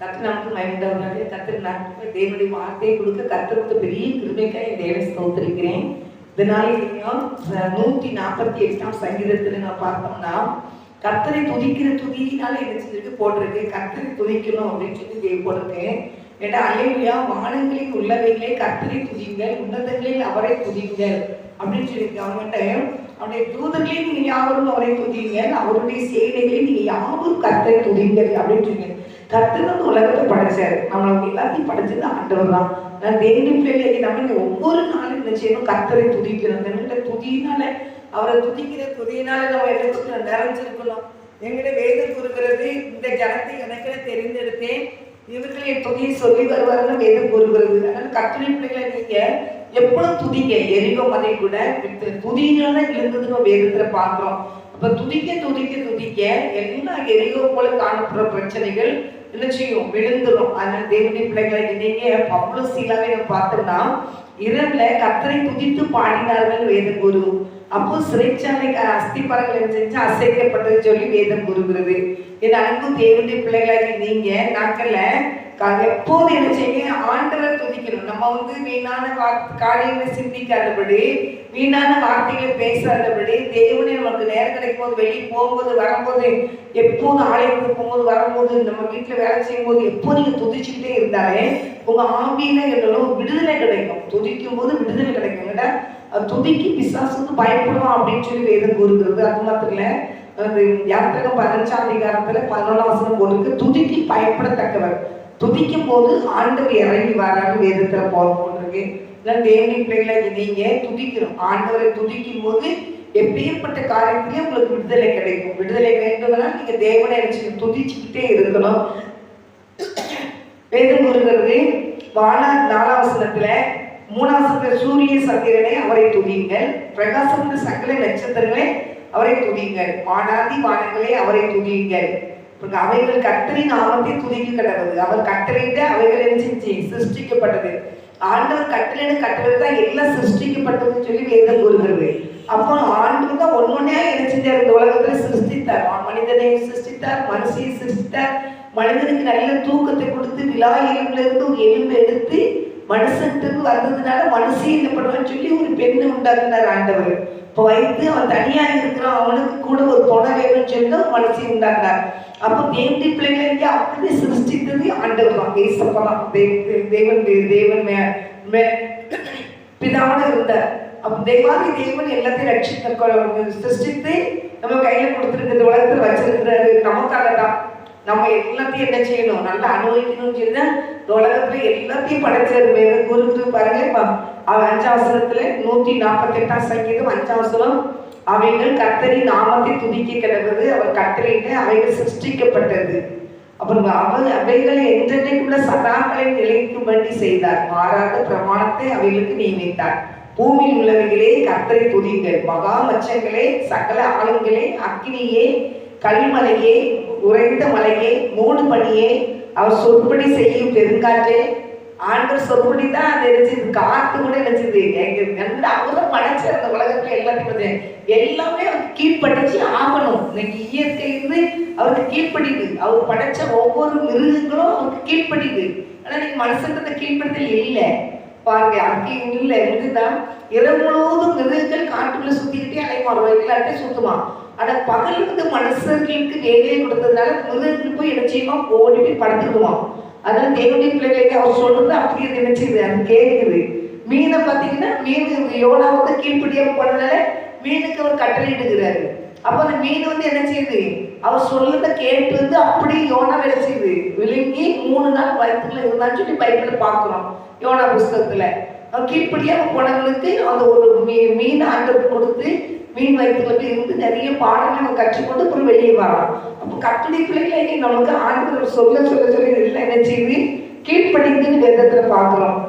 கர்த்தர் நமக்கு மயண்டாவதாக கர்த்தர் நாட்கள் தேவனுடைய வார்த்தையை கொடுக்க கர்த்தருக்கு பெரிய கிருபைக்காக என் தேவனை ஸ்தோத்திரிக்கிறேன். இதனாலேயும் 148ஆம் சங்கீதத்துல நான் பார்த்தோம்னா கர்த்தரை துதிக்கிற துதியினால என்ன செஞ்சிருக்கு போட்டிருக்கு, கர்த்தரை துதிக்கணும் அப்படின்னு சொல்லி போட்டிருக்கேன். ஏன்னா அல்லேலூயா, வானங்களில் உள்ளவைகளே கர்த்தரை துதிங்கள், உன்னதங்களில் அவரை துதிங்கள் அப்படின்னு சொல்லியிருக்கு. அவங்ககிட்ட அவருடைய தூதர்களே நீங்க யாவரும் அவரை துதிங்கள், அவருடைய சேனைகளே நீங்க யாவரும் கர்த்தரை துதிங்கள் அப்படின்னு சொல்லி. கர்த்தர் வந்து உலகத்தை படைச்சாரு, நம்மளுக்கு எல்லாத்தையும் படைச்சது ஆண்டவர் தான். நான் தேவனுடைய பிள்ளைகளுக்கு நம்ம ஒவ்வொரு நாளும் என்ன செய்யணும், கர்த்தரை துதிக்கணும். இந்த துதியினால அவரை துதிக்கிற துதியினால நம்ம என்ன நிறைஞ்சிருக்கணும். எங்கிட்ட வேதம் கூறுகிறது, இந்த ஜனத்தை எனக்கு தெரிந்தெடுத்தேன், இவர்களை துதியை சொல்லி வருவாருன்னு வேதம் கூறுகிறது. அதனால கர்த்தருடைய பிள்ளைகளை நீங்க எப்பளும் துதிங்க. எரிகோ மதை கூட துதியினால விழுந்ததுன்னு வேதத்துல பார்க்கிறோம். அப்ப துதிக்க துதிக்க துதிக்க எல்லா எரிகோ போல காணப்படுற பிரச்சனைகள் என்ன செய்யும், விழுந்துடும். அதனால தேவனுடைய பிள்ளைகளை நீங்க பவுலும் சீலாவை நம்ம பார்த்தோம்னா இரவுல கர்த்தரை துதித்து பாடினார்கள் வேதம் கூறும். அப்போ சிறைச்சாலை அஸ்திபாரங்கள் என்ன செஞ்சு அசைக்கப்பட்டது சொல்லி வேதம் கூறுகிறது. என் அன்பு தேவனுடைய பிள்ளைகளாகி நீங்க நாட்கள்ல எப்போது என்ன செய்ய, ஆண்டவரை துதிக்கணும். நம்ம வந்து வீணான காரியங்களை சிந்திக்காதபடி, வீணான வார்த்தைகளை பேசாதபடி, தேவனே நமக்கு நேரம் கிடைக்கும் போது, வெளியே போகும்போது வரும்போது, எப்போது ஆலயத்துக்கு போகும்போது வரும்போது, நம்ம வீட்டுல வேலை செய்யும் போது எப்போ நீங்க துதிச்சுக்கிட்டே இருந்தாலே உங்க ஆவியில என்னோட விடுதலை கிடைக்கும். துதிக்கும் போது விடுதலை கிடைக்கும்ல. துதிக்கு பிசாசுக்கு பயப்படுவான் அப்படின்னு சொல்லி வேதம் கூறுகிறது. அது மாத்திரம் இல்ல, யாத்திரகம் 15ஆம் அதிகாரத்துல 11ஆம் வசனம் போட்டிருக்கு, துதிக்கு பயப்படத்தக்கவர். துதிக்கும் போது ஆண்டவர் இறங்கி வராரு வேதத்துல போட்டிருக்கு. தேவனுடைய பிள்ளைகளை நீங்க துதிக்கணும். ஆண்டவரை துதிக்கும் போது எப்பேற்பட்ட காரியத்திலேயே உங்களுக்கு விடுதலை கிடைக்கும். விடுதலை வேண்டும்னா நீங்க தேவனை துதிச்சுக்கிட்டே இருக்கணும். வேதம் கூறுகிறது 4ஆம் வசனத்துல 3ஆம் வசனத்துல சூரிய சந்திரனை அவரை துதியுங்கள், பிரகாசமான சகல நட்சத்திரங்களே அவரை துதியுங்கள், வானாதி வானங்களே அவரை துதியுங்கள். அவைகள் கர்த்தரின் நாமத்தை துதிக்க கடவுது. அவர் கட்டளையிட்ட அவைகள் என்ன செஞ்சு சிருஷ்டிக்கப்பட்டது. ஆண்டவர் கட்டளை தான் எல்லாம் சிருஷ்டிக்கப்பட்டதுன்னு சொல்லி வேதம் கூறுகிறது. அப்போ ஆண்டவர் தான் ஒன்னொன்னே என்ன செஞ்சார், இந்த உலகத்துல சிருஷ்டித்தார். மனிதனை சிருஷ்டித்தார், மனுஷியை சிருஷ்டித்தார். மனிதனுக்கு நல்ல தூக்கத்தை கொடுத்து விழா எலும்புல இருந்து ஒரு எலும்பு எடுத்து மனுஷத்துக்கு வந்ததுனால மனுஷன் என்ன பண்ணுவான்னு சொல்லி ஒரு பெண்ணை உண்டாக்குனார் ஆண்டவர். இப்போ வைத்து அவன் தனியா இருக்கிறான், அவனுக்கு கூட ஒரு துணை வேணும்னு சொல்லி மனுஷன் உண்டாக்குனார். அப்போ தேவனுடைய பிள்ளைகளுக்கு அப்படி சிருஷ்டித்தது ஆண்டவர் தான், ஏசப்பதான். தேவன் பிதாவோட இருந்தார். அப்ப தேவன் எல்லாத்தையும் ரட்சித்து சிருஷ்டித்து நம்ம கையில கொடுத்துருக்கிறது, உலகத்தில் வச்சிருக்கிறாரு நமக்காக தான். நம்ம எல்லாத்தையும் என்ன செய்யணும், நல்லா அனுபவிக்கணும்னு சொல்லிதான் உலகத்துல எல்லாத்தையும் படைச்சாரு. வேற குரு பாருங்க, அவன் 5ஆம் வசனத்துல 148ஆம் சங்கீதம் 5ஆம் வசனம், அவைகள் கர்த்தரின் நாமத்தை துதிக்க கிடந்தது, அவர் கட்டளையிட்டு அவைகள் சிருஷ்டிக்கப்பட்டது. அப்புறம் அவைகளை என்றென்றைக்குள்ள சதாக்களை நிலைக்கும்படி செய்தார், மாறாத பிரமாணத்தை அவைகளுக்கு நியமித்தார். பூமியில் உள்ளவைகளே கர்த்தரை துதிங்கள், மகா மச்சங்களே, சகல ஆளுங்களே, அக்கினியே, கல்மலையே, உறைந்த மலையே, மூடு பனியே, அவர் சொற்படி செய்யும் பெருங்காற்றே. ஆண்டவர் சொற்படி தான் அது நினைச்சது, காத்து கூட நினைச்சது. அவர்தான் படைச்சு அந்த உலகத்துல எல்லாத்தையும் எல்லாமே அவருக்கு கீழ்படிச்சு ஆகணும். இன்னைக்கு இயற்கையிலிருந்து அவருக்கு கீழ்படிது. அவர் படைச்ச ஒவ்வொரு மிருகங்களும் அவருக்கு கீழ்படிது. ஆனா நீங்க மனுஷன்றத கீழ்படுத்தல் இல்லை பாருங்க, அதுக்கு இல்லை. இதுதான் இரவு முழுவதும் மிருகங்கள் காட்டுக்குள்ள சுத்திக்கிட்டே அலைமாறுவோம், எல்லாத்தையும் சுத்துவான். ஆனா பகல் வந்து மனுஷர்களுக்கு வேலையை கொடுத்ததுனால மிருகங்கள் போய் என்ன செய்யணும், ஓடி போய் படுத்துக்குவான். அதனால தேவனுடைய பிள்ளைகளுக்கு அவர் சொல்றது அப்படியே நினைச்சது, அது கேட்குது. மீனை பார்த்தீங்கன்னா மீன் யோனா வந்து கீழ்படியாக போனதுனால மீனுக்கு அவர் கட்டளையிடுகிறாரு. அப்போ அந்த மீன் வந்து என்ன செய்யுது, அவர் சொல்றத கேட்டு வந்து அப்படி யோனா வேலை செய்யுது, விழுங்கி 3 நாள் வயிற்றுல இருந்தான்னு சொல்லி பைபிள்ல பார்க்கிறோம் யோனா புஸ்தகத்துல. கீழ்படியாக போனவங்களுக்கு அந்த ஒரு மீன் ஆண்டவர் கொடுத்து மீன் வயிற்றுல போய் இருந்து நிறைய பாடங்களை நம்ம கற்றுக்கொண்டு அப்புறம் வெளியே வரலாம். அப்போ கட்டளை பிள்ளைகளை நமக்கு ஆண்டவர் சொல்ல சொல்ல சொல்லி இதெல்லாம் என்ன செய்யுது, கீழ்படிக்குன்னு வேதத்துல பார்க்கிறோம்.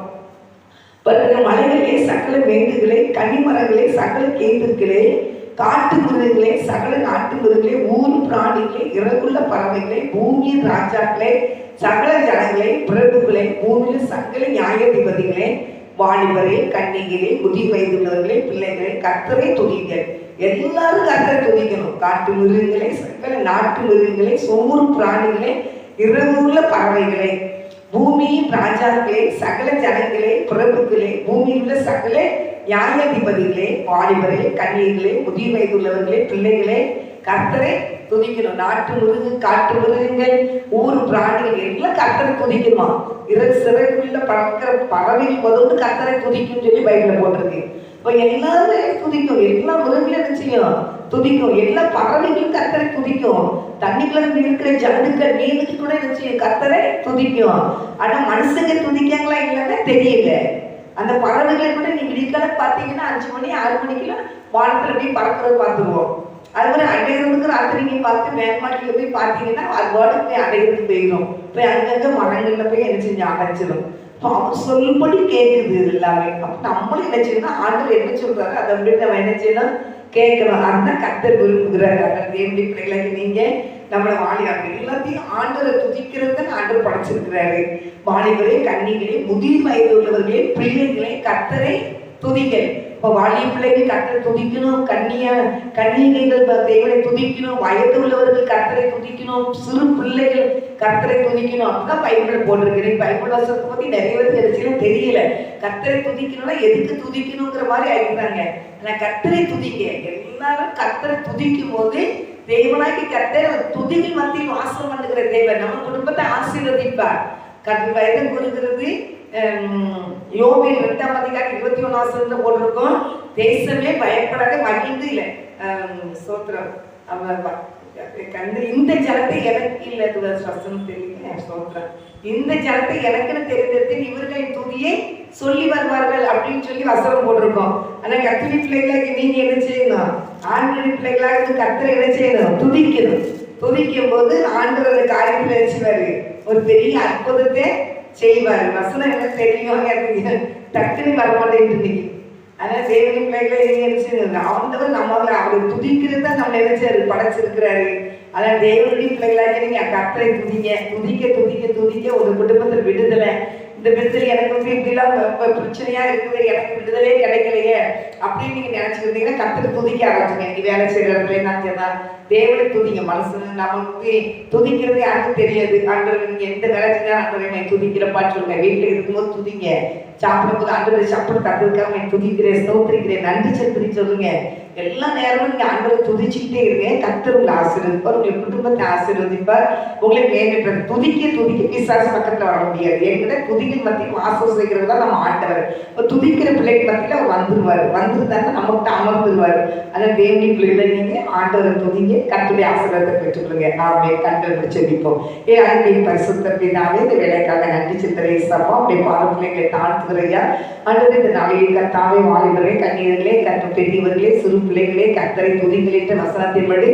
மலைகளே, சகல மேங்குகளே, கனிமரங்களே, சகல கேந்திர்களே, காட்டு மிருகங்களே, சகல நாட்டு மிருகங்களே, ஊர் பிராணிகளே, இறகுள்ள பறவைகளே, பூமியின் ராஜாக்களே, சகல ஜனங்களே, பிரபுகளே, பூமியில சகல நியாயாதிபதிகளே, வாலிபரே, கன்னிகளே, முதிர் வயதுள்ளவர்களே, பிள்ளைகளே, கர்த்தரை துதிங்கள். எல்லாரும் கர்த்தரை துதிக்கணும். காட்டு மிருகங்களே, சகல நாட்டு மிருகங்களே, சோறு பிராணிகளே, இரவுள்ள பறவைகளே, பூமியின் ராஜாக்களே, சகல ஜனங்களே, பிரபுக்களே, பூமியில் உள்ள சகல நியாயாதிபதிகளே, வாலிபரே, கன்னியர்களே, முதிய வயதுள்ளவர்களே, பிள்ளைகளே, கர்த்தரை துதிக்கணும். நாட்டு மிருகு, காட்டு மிருகங்கள், ஊர் பிராணிகள் எல்லாம் கர்த்தரை துதிக்கணுமா. சிறைக்குள்ள பறக்கிற பறவைகள் முதல்ல கர்த்தரை துதிக்கும் சொல்லி பைபிள்ல போட்டிருக்கு. இப்போ எல்லாருமே துதிக்கும், எல்லா மிருகங்களும் என்ன செய்யும்? துதிக்கும். எல்லா பறவைகளும் கர்த்தரை துதிக்கும். தண்ணிக்குள்ள இருக்கிற ஜந்துக்கள், மீனுக்கு கூட என்ன செய்யும்? கர்த்தரை துதிக்கும். ஆனா மனுஷங்க துதிக்காங்களா இல்லைன்னா தெரியல. அந்த பறவைகளை கூட நீங்க விடிக்காலம் பார்த்தீங்கன்னா 5 மணி 6 மணிக்கெல்லாம் வானத்துல போய் பறக்கிறது பார்த்துருவோம். அது மாதிரி அடைகிறதுக்கு ராத்திரிக்கு பார்த்து மேல்மாட்டில போய் பார்த்தீங்கன்னா அது வேர்டு போய் அடைகிறதுக்கு போயிடும். போய் அங்கங்க மரங்கள்ல போய் என்ன செஞ்சு அடைச்சிடும். இப்போ அவர் சொல்படி கேட்குது எல்லாமே. அப்போ நம்மளும் என்ன செய்யணும்? ஆண்டவர் என்ன சொல்றாரு அதை அப்படி நம்ம என்ன செய்யணும்? கேட்கணும். அதுதான் கர்த்தர் விரும்புகிறாரு. தேவனுடைய பிள்ளைகளுக்கு நீங்க நம்மளை வாலிபர் எல்லாத்தையும் ஆண்டவரை துதிக்கிறது ஆண்டவர் படைச்சிருக்கிறாரு. வாலிபரே, கன்னிகளே, முதிர் வயது உள்ளவர்களே, பிள்ளைகளே, கர்த்தரை துதிகள். இப்போ வாலிய பிள்ளைகள் கர்த்தரை துதிக்கணும், கன்னிகைகள் தேவனை துதிக்கணும், வயது உள்ளவர்கள் கர்த்தரை துதிக்கணும், சிறு பிள்ளைகள் கர்த்தரை துதிக்கணும். அப்படிதான் பைபிள் போட்டிருக்கிறேன். பைபிள் வசனத்தை பத்தி நிறைய பேருக்கு தெரியல. கர்த்தரை துதிக்கணும்னா எதுக்கு துதிக்கணுங்கிற மாதிரி ஆகிடுறாங்க. ஆனா கர்த்தரை துதிக்க எல்லாரும் கர்த்தரை துதிக்கும் போது தேவனாகி கர்த்தர் துதிகள் மத்தியில் வாசம் பண்ணுகிற தேவன் நம்ம குடும்பத்தை ஆசீர்வதிப்பார். வயது கூறுகிறது யோபில் 2ஆம் அதிகாரம் 21 போட்டிருக்கோம். தேசமே பயப்படாத மகிழ்ந்து இல்லை சோத்திரம் இந்த ஜனத்தை எனக்கு இல்லை தெரியல சோத்திரம் இந்த ஜனத்தை எனக்குன்னு தெரிந்தெடுத்து இவர்களின் துதியை சொல்லி வருவார்கள் அப்படின்னு சொல்லி வசனம் போட்டிருக்கோம். ஆனா கர்த்தருடைய பிள்ளைகளாக நீங்க என்ன செய்யணும்? ஆண்டவருடைய பிள்ளைகளாக இருந்து கர்த்தரை என்ன செய்யணும்? துதிக்கணும். துதிக்கும் போது ஆண்டவர் அந்த காரியத்தில் வச்சுவாரு, ஒரு பெரிய அற்புதத்தை செய்வார். வசனம் என்ன தெரியும் டக்குன்னு வரமாட்டேன்னு. ஆனா தேவனி பிள்ளைகளை என்ன ஆண்டவர் நம்ம அவர் துதிக்கிறது தான் நம்ம நினைச்சாரு படைச்சிருக்கிறாரு. ஆனா தேவனுடைய பிள்ளைகளாக நீங்க கர்த்தரை துதிங்க. துதிக்க துதிக்க துதிக்க உங்க குடும்பத்தில் விடுதலை. இந்த விடுதலை எனக்கு இப்படிலாம் பிரச்சனையா இருக்குது, எனக்கு விடுதலையே கிடைக்கலையே அப்படின்னு நீங்க நினைச்சுக்கிட்டீங்கன்னா கர்த்தரை துதிக்க ஆரம்பிச்சுங்க. நீ வேலை செய்யற இடத்துல என்ன தேவனை துதிங்க. மனசு நமக்கு துதிக்கிறது யாருக்கும் தெரியாது. ஆண்டவர் நீங்க எந்த வேலை செஞ்சா ஆண்டவரை துதிக்கிறப்பான்னு சொல்லுங்க. வீட்டுல இருக்கும்போது துதிங்க. சாப்பிடும்போது ஆண்டவரை சாப்பிட்டு தந்ததுக்காக துதிக்கிறேன், ஸ்தோத்திரிக்கிறேன், நன்றி செலுத்தி சொல்லுங்க. எல்லா நேரமும் நீங்க ஆண்டவரை துதிச்சுக்கிட்டே இருங்க. கர்த்தர் உங்களை ஆசீர்வதிப்பார், உங்க குடும்பத்தை ஆசீர்வதிப்பார், உங்களை மேம்படுத்த. துதிக்க துதிக்க பிசாசு பக்கத்துல வர முடியாது. என்கிட்ட துதிகள் மத்தியில் வாசம் செய்கிறது தான் நம்ம ஆண்டவர். துதிக்கிற பிள்ளைகள் மத்தியில் அவர் வந்துருவாரு. வந்துருந்தாங்க நம்மகிட்ட அமர்ந்துருவாரு. அதான் தேவனி பிள்ளைகளை நீங்க ஆண்டவரை துதிங்க, கர்த்தருடைய ஆசீர்வாதத்தை பெற்றுக்கொள்ளுங்க. ஆமே. கண்கள் முடிச்செவிப்போம். அன்பின் பரிசுத்த பிதாவே, இந்த வேலைக்காக நன்றி சிந்தனை சப்பா அப்படியே பாத பிள்ளைகளை தாழ்த்துகிறையா. ஆண்டவர் இந்த நாளையை கர்த்தாவே, வாலிபர்களே, கன்னியர்களே, கர்த்த பெரியவர்களே, சிறு பிள்ளைகளே, கர்த்தரை துதிகளிட்ட வசனத்தின்படி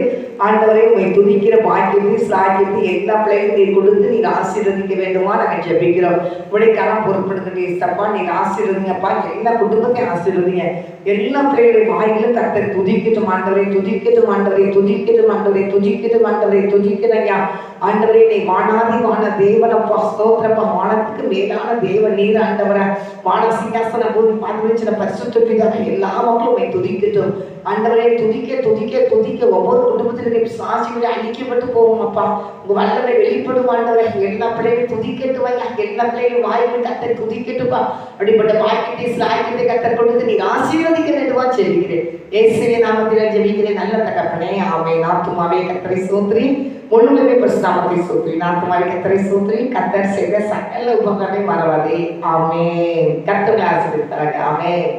ஆண்டவரை உங்களை துதிக்கிற பாக்கியத்தை சாக்கியத்தை எல்லா பிள்ளைகளும் நீர் கொடுத்து நீர் ஆசீர்வதிக்க வேண்டுமா நாங்கள் ஜெபிக்கிறோம். உடைய கரம் பொறுப்படுத்துங்க சப்பா, நீர் ஆசீர்வதிங்கப்பா. எல்லா குடும்பத்தையும் ஆசீர்வதிங்க. எல்லா பிள்ளைகளுடைய வாய்களும் கர்த்தரை துதிக்கட்டும் ஆண்டவரை, துதிக்கட்டும் ஆண்டவரை, துதிக்கட்டும் ஆண்டவரை, துதிக்கட்டும் ஆண்டவரை, துதிக்கணையா. ஆண்டவரே நீ வானாதி வான தேவனப்பா, ஸ்தோத்திரப்பா. வானத்துக்கு மேலான தேவன் நீர் ஆண்டவரை. வான சிங்காசன போது பாதுகாச்சின பரிசுத்த பிதாவே எல்லா மக்களும் துதிக்கட்டும் ஆண்டவரே. துதிக்க துதிக்க துதிக்க ஒவ்வொரு குடும்பத்திலும் சாட்சிகளை அழிக்கப்பட்டு போவோம் அப்பா. உங்க வல்லமை வெளிப்படும் ஆண்டவரை. எல்லா பிள்ளைகளும் துதிக்கட்டும் ஐயா. எல்லா பிள்ளைகளும் வாய்ப்பு கத்தர் துதிக்கட்டும்பா. அப்படிப்பட்ட வாய்க்கிட்டே சாய்க்கிட்டே கத்தர் கொடுத்து நீ ஆசீர்வதிக்க வேண்டுமா செல்கிறேன். இயேசுவின் நாமத்தில் ஜெபிக்கிறேன் நல்ல தகப்பனே. ஆமென். ஆத்துமாவே கர்த்தரை ஸ்தோத்திரி, முழுவதுமே பரிசுத்தமாவை ஸ்தோத்திரி. ஆத்துமாவே கர்த்தரை ஸ்தோத்திரி. கர்த்தர் செய்த சகல உபகாரங்களை மறவாதே. ஆமென். கர்த்தரை ஆசீர்வதிப்பாராக. ஆமென்.